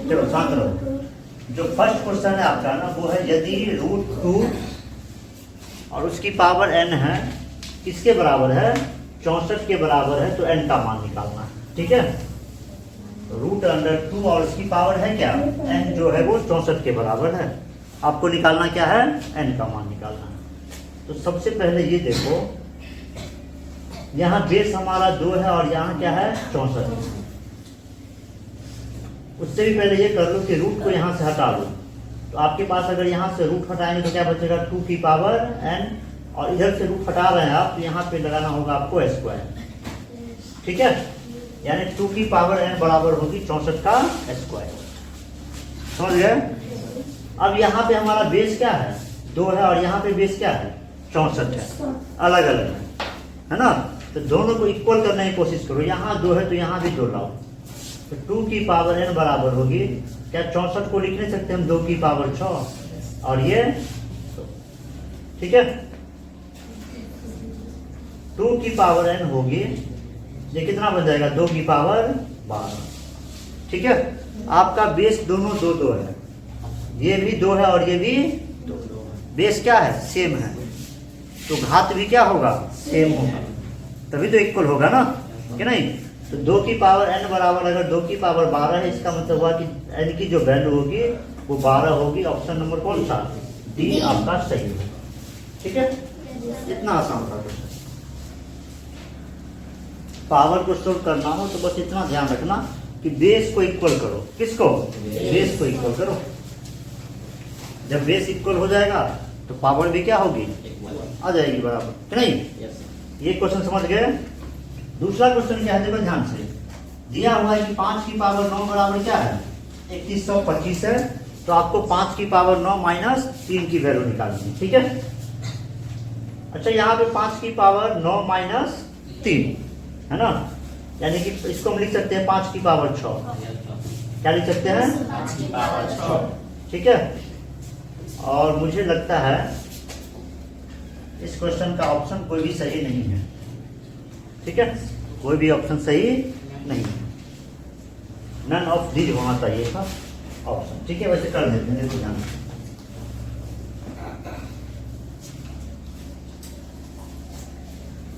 चलो शांत रहो। जो फर्स्ट क्वेश्चन है आपका ना वो है यदि √2 और उसकी पावर n है किसके बराबर है, 64 के बराबर है, तो n का मान निकालना है। ठीक है, √2 और उसकी पावर है क्या, n जो है वो 64 के बराबर है। आपको निकालना क्या है, n का मान निकालना है। तो सबसे पहले ये देखो, यहाँ बेस हमारा 2 है और यहाँ क्या है 64 है। उससे भी पहले ये कर लो कि रूट को यहाँ से हटा लो, तो आपके पास अगर यहाँ से रूट हटाएंगे तो क्या बचेगा, 2 की पावर n, और इधर से रूट हटा रहे हैं आप तो यहाँ पे लगाना होगा आपको स्क्वायर। ठीक है, यानी 2 की पावर n बराबर होगी 64 का स्क्वायर। समझ गए। अब यहाँ पे हमारा बेस क्या है, 2 है, और यहाँ पे बेस क्या है 64 है, अलग अलग है ना। तो दोनों को इक्वल करने की कोशिश करो, यहाँ 2 है तो यहाँ भी 2 लाओ, तो 2 की पावर n बराबर होगी क्या, 64 को लिख नहीं सकते हम 2 की पावर 6, और ये ठीक है 2 की पावर n होगी, ये कितना बन जाएगा 2 की पावर 12। ठीक है, आपका बेस दोनों 2 2 है, ये भी 2 है और ये भी 2 2 है। बेस क्या है, सेम है, तो घात भी क्या होगा, सेम होगा, तभी तो इक्वल होगा ना, कि नहीं। तो 2 की पावर n बराबर अगर 2 की पावर 12 है, इसका मतलब हुआ कि n की जो वैल्यू होगी वो 12 होगी। ऑप्शन नंबर कौन सा, डी आपका सही है। ठीक है, इतना आसान था क्वेश्चन। पावर को सोल्व करना हो तो बस इतना ध्यान रखना कि बेस को इक्वल करो, किसको, बेस को इक्वल करो। जब बेस इक्वल हो जाएगा तो पावर भी क्या होगी, आ जाएगी बराबर, कि नहीं। ये क्वेश्चन समझ गए। दूसरा क्वेश्चन क्या है, देखो ध्यान से, दिया हुआ है कि 5 की पावर 9 बराबर क्या है 3125 है, तो आपको 5 की पावर 9 माइनस 3 की वैल्यू निकालनी है। ठीक है, अच्छा यहाँ पे 5 की पावर 9 माइनस 3 है ना, यानी कि इसको हम लिख सकते हैं 5 की पावर 6। क्या लिख सकते हैं, 5 की पावर 6। ठीक है, और मुझे लगता है इस क्वेश्चन का ऑप्शन कोई भी सही नहीं है। ठीक है, कोई भी ऑप्शन सही नहीं है, नन ऑफ दीज होना चाहिए था ऑप्शन। ठीक है, वैसे कर देते हैं, देखो ध्यान से।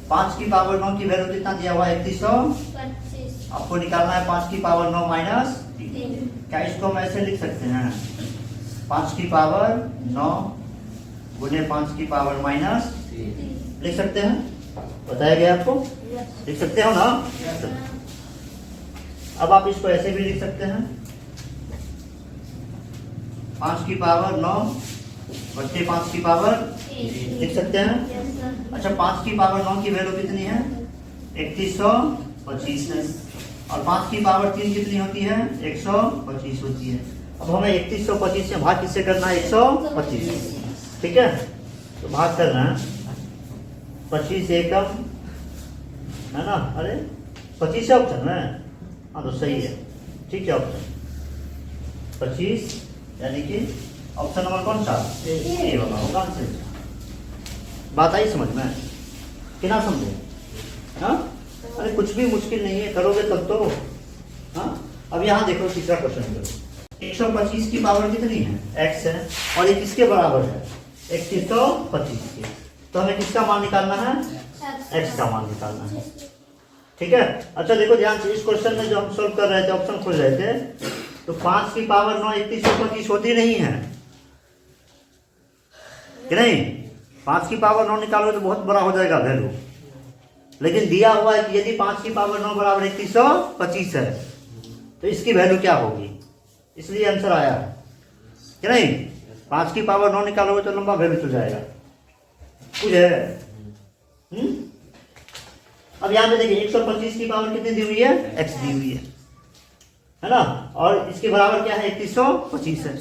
5 की पावर 9 की वैल्यू कितना दिया हुआ है 3125, आपको निकालना है 5 की पावर 9 माइनस 3। क्या इसको हम ऐसे लिख सकते हैं, 5 की पावर 9 गुने 5 की पावर माइनस 3 लिख सकते हैं, बताया गया आपको, लिख सकते हो ना। अब आप इसको ऐसे भी लिख सकते हैं, 5 की पावर 9 बच्चे 5 की पावर लिख सकते हैं। अच्छा 5 की पावर 9 की वैल्यू कितनी है 3125 है, और 5 की पावर 3 कितनी होती है 125 होती है। अब हमें 3125 से भाग किससे करना है 125। ठीक है, तो भाग करना है 25 एकम है ना, अरे 25 है ऑप्शन में, हाँ तो सही है। ठीक है, ऑप्शन 25 यानी कि ऑप्शन नंबर कौन सा, ए वाला होगा आंसर। बात आई समझ में कि ना समझे, हाँ अरे कुछ भी मुश्किल नहीं है, करोगे तब तो। हाँ अब यहाँ देखो तीसरा क्वेश्चन करो, 125 की पावर कितनी है x है, और ये किसके बराबर है 3125 के, तो हमें किसका मान निकालना है, x का मान निकालना है। ठीक है, अच्छा देखो ध्यान से, इस क्वेश्चन में जो हम सोल्व कर रहे थे, ऑप्शन खोल रहे थे, तो 5 की पावर 9 3125 होती नहीं है कि नहीं। 5 की पावर 9 निकालोगे तो बहुत बड़ा हो जाएगा वैल्यू, लेकिन दिया हुआ है कि यदि 5 की पावर 9 बराबर 3125 है तो इसकी वैल्यू क्या होगी, इसलिए आंसर आया कि नहीं। 5 की पावर 9 निकालोगे तो लंबा वैल्यू चल जाएगा, कुछ है। अब यहाँ पे देखिए 125 की पावर कितनी दी हुई है x दी हुई है ना, और इसके बराबर क्या है 3125 है।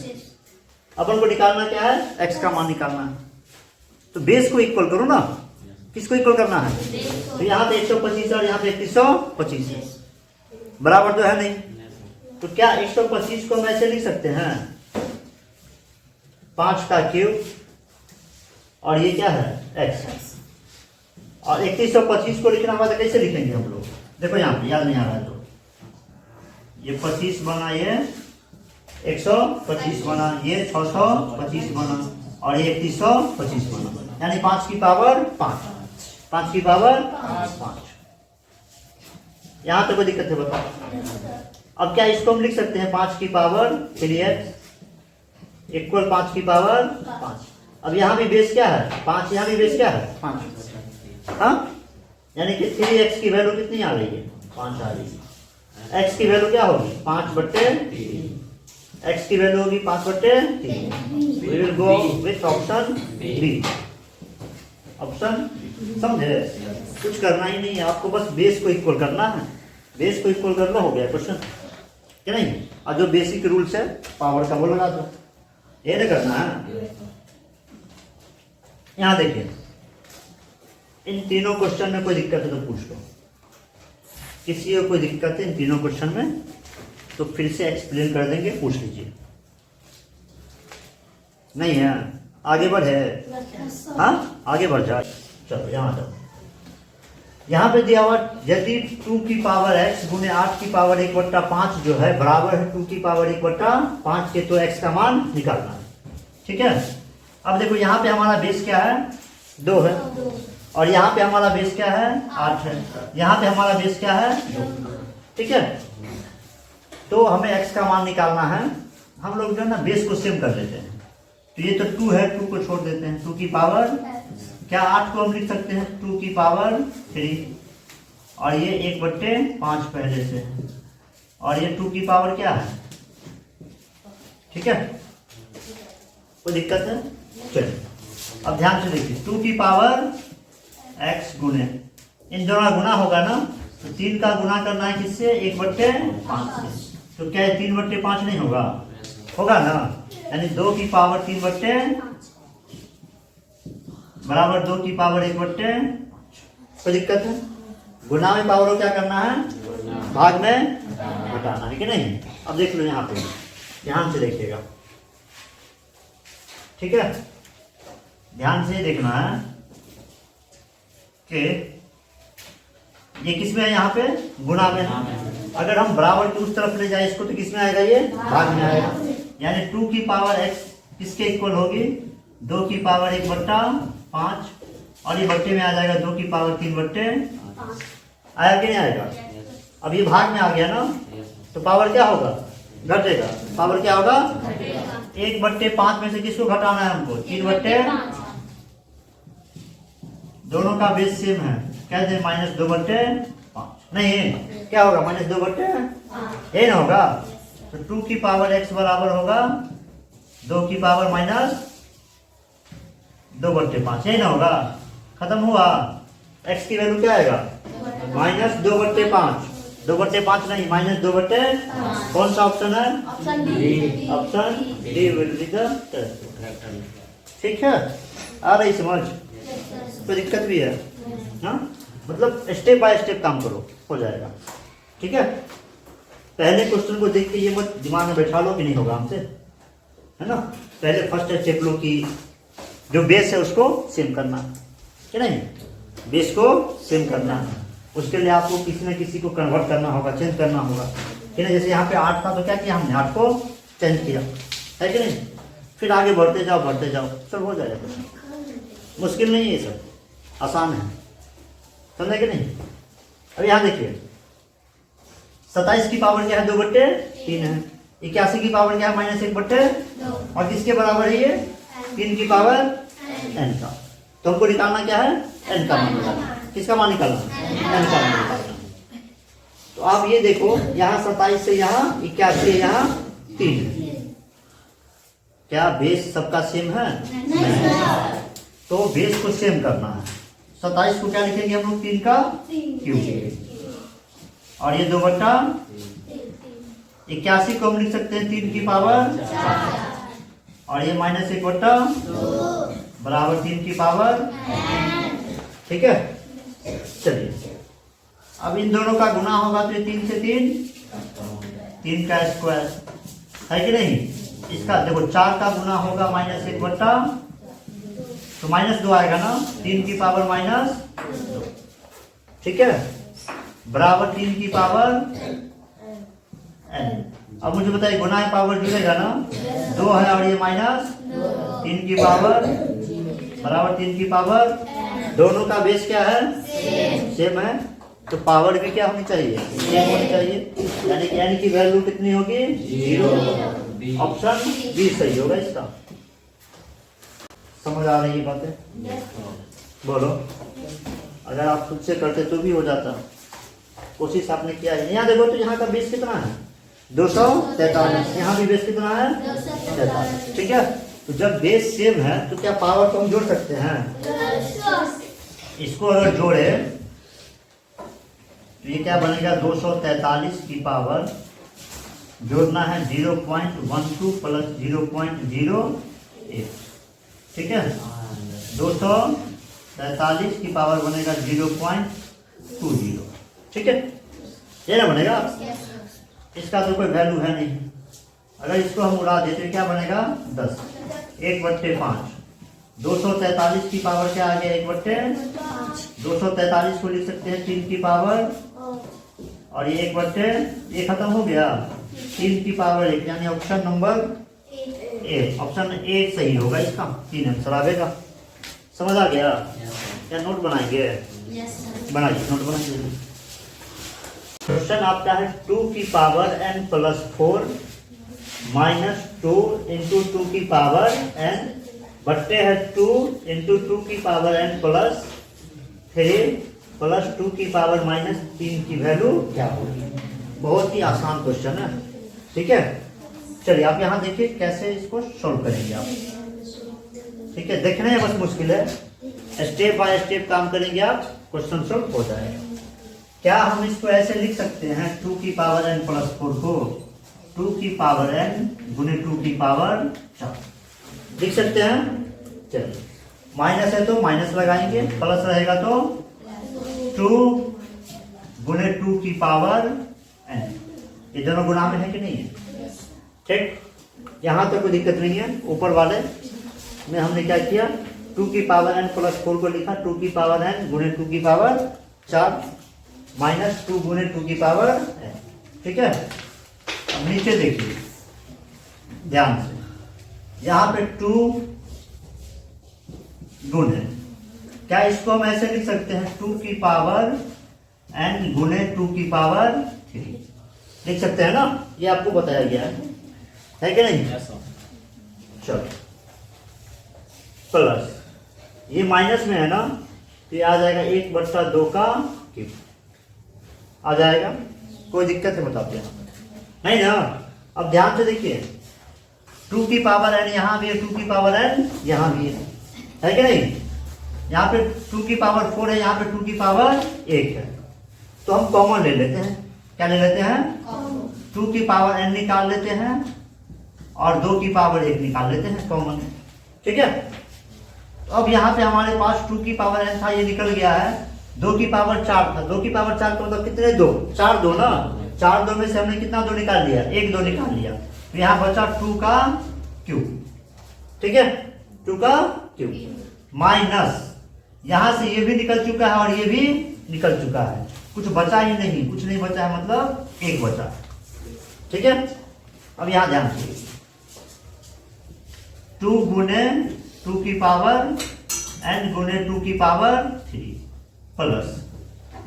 अपन को निकालना क्या है, x का मान निकालना है, तो बेस को इक्वल करो ना, किसको इक्वल करना है, तो यहाँ पे 125 और यहाँ पे 3125 है, बराबर तो है नहीं, तो क्या 125 को हम ऐसे लिख सकते हैं 5 का क्यूब, और ये क्या है x, और 3125 को लिखना होगा तो कैसे लिखेंगे हम लोग, देखो यहाँ पे याद नहीं आ रहा है तो ये 25 बना ये 125 बना, ये 625 बना और ये 3125 बना, यानी 5 की पावर 5, 5 की पावर 5। यहाँ तक कोई दिक्कत है बताओ। अब क्या इसको हम लिख सकते हैं 5 की पावर 3x इक्वल 5 की पावर 5। अब यहाँ भी बेस क्या है 5, यहाँ भी बेस क्या है 5। हाँ, यानी कि 3x की वैल्यू कितनी आ रही है 5 आ रही है। x की वैल्यू क्या होगी 5/3, x की वैल्यू होगी 5/3। We will go with option B. Option समझे, कुछ करना ही नहीं है आपको, बस बेस को इक्वल करना है। बेस को इक्वल करना हो गया क्वेश्चन, क्या नहीं। और जो बेसिक रूल्स है पावर का वो लगा दो, ये नहीं करना है। यहाँ देखिए इन तीनों क्वेश्चन में कोई दिक्कत है तो पूछ लो, किसी को कोई दिक्कत है इन तीनों क्वेश्चन में तो फिर से एक्सप्लेन कर देंगे, पूछ लीजिए। नहीं है आगे बढ़े, हाँ आगे बढ़ जाए। चलो यहाँ जाओ, यहाँ पे दिया हुआ यदि 2 की पावर x गुने 8 की पावर 1/5 जो है बराबर है 2 की पावर 1/5 के, तो x का मान निकालना है। ठीक है, अब देखो यहाँ पे हमारा बेस क्या है 2 है, और यहाँ पे हमारा बेस क्या है 8 है, यहाँ पे हमारा बेस क्या है 2। ठीक है, तो हमें x का मान निकालना है। हम लोग जो है ना बेस को सेम कर लेते हैं, तो ये तो 2 है, 2 को छोड़ देते हैं। 2 की पावर क्या 8 को हम लिख सकते हैं 2 की पावर 3, और ये 1/5 पहले से है, और ये 2 की पावर क्या है। ठीक है, कोई दिक्कत है। चलिए अब ध्यान से देखिए 2 की पावर x गुने, इन दोनों का गुना होगा ना, तो 3 का गुना करना है किससे 1/5 से, तो क्या 3/5 नहीं होगा, होगा ना, यानी 2 की पावर 3/5 बराबर 2 की पावर 1/5। कोई दिक्कत है। गुना में पावर को क्या करना है भाग में घटाना है कि नहीं। अब देख लो यहाँ पे ध्यान से देखिएगा, ठीक है, ध्यान से देखना है कि ये किस में है, यहाँ पे गुना में। अगर हम बराबर की उस तरफ ले जाए इसको तो किस में आएगा, ये भाग में आएगा, यानी 2 की पावर x किसके इक्वल होगी 2 की पावर 1/5, और ये बट्टे में आ जाएगा 2 की पावर 3/5। आया कि नहीं आएगा। अब ये भाग में आ गया ना, तो पावर क्या होगा घटेगा, पावर क्या होगा 1/5 में से किसको घटाना है हमको 3/5। दोनों का बेस सेम है, क्या दे -2/5 नहीं है, क्या होगा -2/5 ये ना होगा, तो 2 की पावर x बराबर होगा 2 की पावर -2/5 यही ना होगा। खत्म हुआ, x की वैल्यू क्या आएगा -2/5, 2/5 नहीं -2/5। कौन सा ऑप्शन है, option D will be the correct. ठीक है, आ रही समझ, कोई दिक्कत भी है हाँ, मतलब स्टेप बाय स्टेप काम करो हो जाएगा। ठीक है, पहले क्वेश्चन को देख के ये मत दिमाग में बैठा लो कि नहीं होगा हमसे, है ना। पहले फर्स्ट स्टेप लो कि जो बेस है उसको सेम करना कि नहीं, बेस को सेम करना है। उसके लिए आपको किसी न किसी को कन्वर्ट करना होगा, चेंज करना होगा कि नहीं। जैसे यहाँ पे 8 था तो क्या किया हमने 8 को चेंज किया है कि नहीं, फिर आगे बढ़ते जाओ सब हो जाएगा कुछ मुश्किल नहीं है, ये सब आसान है, समझे कि नहीं। अब यहाँ देखिए 27 की पावर क्या है 2/3 है, 81 की पावर क्या है -1/2, और किसके बराबर है ये 3 की पावर n का। तो हमको निकालना क्या है n का मान निकालना, किसका मान निकालना n का मान निकालना। तो आप ये देखो यहाँ 27 से यहाँ 81 है, यहाँ 3 है, क्या बेस सबका सेम है नहीं, तो बेस को सेम करना है। 27 को क्या लिखेंगे हम लोग 3 का क्यूब, और ये 2/81 को हम लिख सकते हैं 3 की पावर 4, और ये -1/2 बराबर 3 की पावर। ठीक है, चलिए अब इन दोनों का गुना होगा तो ये 3 से 3 का स्क्वायर है कि नहीं। इसका देखो 4 का गुना होगा -1/2, तो -2 आएगा ना, 3 की पावर -2, ठीक है, बराबर 3 की पावर n। अब मुझे बताइए गुना है पावर जुड़ेगा ना, 2 है और ये माइनस 3 की पावर बराबर 3 की पावर, दोनों का बेस क्या है, सेम है, तो पावर भी क्या होनी चाहिए, सेम होनी चाहिए, यानी कि n की वैल्यू कितनी होगी, 0। ऑप्शन बी सही होगा इसका। समझ आ रही है बातें, बोलो। अगर आप खुद से करते तो भी हो जाता, कोशिश आपने किया है। यहाँ देखो तो यहाँ का बेस कितना है, 243, यहाँ भी बेस कितना है, 43, ठीक है। तो जब बेस सेम है तो क्या पावर को हम जोड़ सकते हैं, इसको अगर जोड़े तो ये क्या बनेगा, 243 की पावर जोड़ना है 0.12 प्लस 0.08, ठीक है। 243 की पावर बनेगा 0.20, ठीक है, ये ना बनेगा। इसका तो कोई वैल्यू है नहीं, अगर इसको हम उड़ा देते तो क्या बनेगा, 10, 1/5। 243 की पावर क्या आ गया, 1/5। 243 को लिख सकते हैं 3 की पावर, और ये 1/, ये खत्म हो गया, 3 की पावर 1, यानी option number A, option A सही होगा इसका, 3 आंसर आएगा। समझ आ गया? क्या नोट बनाएंगे? बनाइए, नोट बनाइए। क्वेश्चन आपका है 2 की power n plus 4 minus 2 into 2 की पावर n बट्टे है 2 इंटू 2 की पावर n प्लस 3 प्लस 2 की पावर माइनस 3 की वैल्यू क्या होगी। बहुत ही आसान क्वेश्चन है, ठीक है। चलिए आप यहाँ देखिए कैसे इसको सोल्व करेंगे आप, ठीक है। देखने में बस मुश्किल है, स्टेप बाय स्टेप काम करेंगे आप, क्वेश्चन सोल्व हो जाएगा। क्या हम इसको ऐसे लिख सकते हैं, 2 की पावर n प्लस 4 को 2 की पावर n गुने 2 की पावर 4 लिख सकते हैं। चलिए माइनस है तो माइनस लगाएंगे, प्लस रहेगा तो 2 गुने 2 की पावर n, ये दोनों गुना में है कि नहीं है, ठीक। यहाँ तो कोई दिक्कत नहीं है। ऊपर वाले में हमने क्या किया, 2 की पावर n प्लस 4 को लिखा 2 की पावर n गुने 2 की पावर 4 माइनस 2 गुने 2 की पावर n, ठीक है। अब नीचे देखिए ध्यान से, यहाँ पे 2 गुने, क्या इसको हम ऐसे लिख सकते हैं, 2 की पावर n गुने 2 की पावर 3 लिख सकते हैं ना, ये आपको बताया गया है कि नहीं। चलो प्लस ये माइनस में है ना, तो ये आ जाएगा 1/2 का क्यूब आ जाएगा। कोई दिक्कत है बताते हैं नहीं ना। अब ध्यान से देखिए, 2 की पावर n यहाँ भी है, 2 की पावर n यहाँ भी है कि नहीं। यहाँ पे 2 की पावर 4 है, यहाँ पे 2 की पावर 1 है, तो हम कॉमन ले लेते हैं। क्या ले लेते हैं, 2 की पावर n निकाल लेते हैं और 2 की पावर 1 निकाल लेते हैं कॉमन, ठीक है। तो अब यहाँ पे हमारे पास 2 की पावर n था, ये निकल गया है। 2 की पावर 4 था, 2 की पावर 4 का मतलब कितने, 2, 4 2 ना, 4 2 में से हमने कितना 2 निकाल लिया, 1 2 निकाल लिया, तो यहाँ बचा 2 का क्यूब, ठीक है, 2 का क्यूब माइनस यहाँ से ये भी निकल चुका है और ये भी निकल चुका है, कुछ बचा ही नहीं, कुछ नहीं बचा है, मतलब 1 बचा, ठीक है। अब यहाँ ध्यान दीजिए, 2 गुने 2 की पावर n गुने 2 की पावर 3 प्लस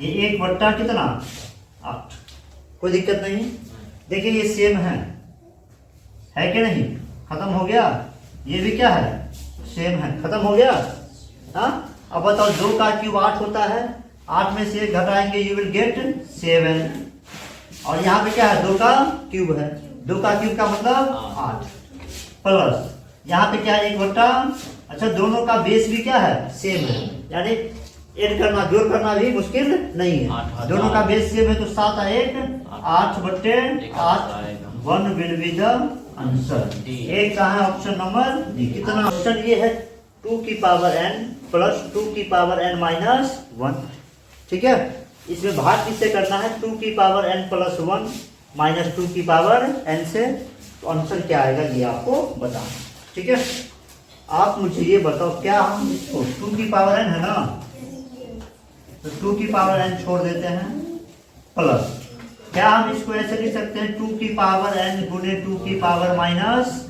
ये 1/, कितना 8, कोई दिक्कत नहीं। देखिए ये सेम है कि नहीं, खत्म हो गया, ये भी क्या है, सेम है, खत्म हो गया। हाँ अब बताओ, 2 का क्यूब 8 होता है, 8 में से 1 घटाएंगे, यू विल गेट 7, और यहाँ पे क्या है, 2 का क्यूब है, 2 का क्यूब का मतलब 8 प्लस यहाँ पे क्या है, 1/, अच्छा दोनों का बेस भी क्या है, सेम है, यानी ऐड करना जोड़ करना भी मुश्किल नहीं है, दोनों का बेस सेम है, तो 7 1 8/8 1 विल बी द आंसर। एक कहाँ है, ऑप्शन नंबर डी। कितना ऑप्शन ये है, 2 की पावर n प्लस 2 की पावर n माइनस 1, ठीक है। इसमें भाग किससे करना है, 2 की पावर n प्लस 1 माइनस 2 की पावर n से, तो आंसर क्या आएगा ये आपको बताना, ठीक है। आप मुझे ये बताओ, क्या हम इसको 2 की पावर n है ना, तो 2 की पावर n छोड़ देते हैं प्लस क्या हम इसको ऐसे लिख सकते हैं 2 की पावर n गुने 2 की पावर माइनस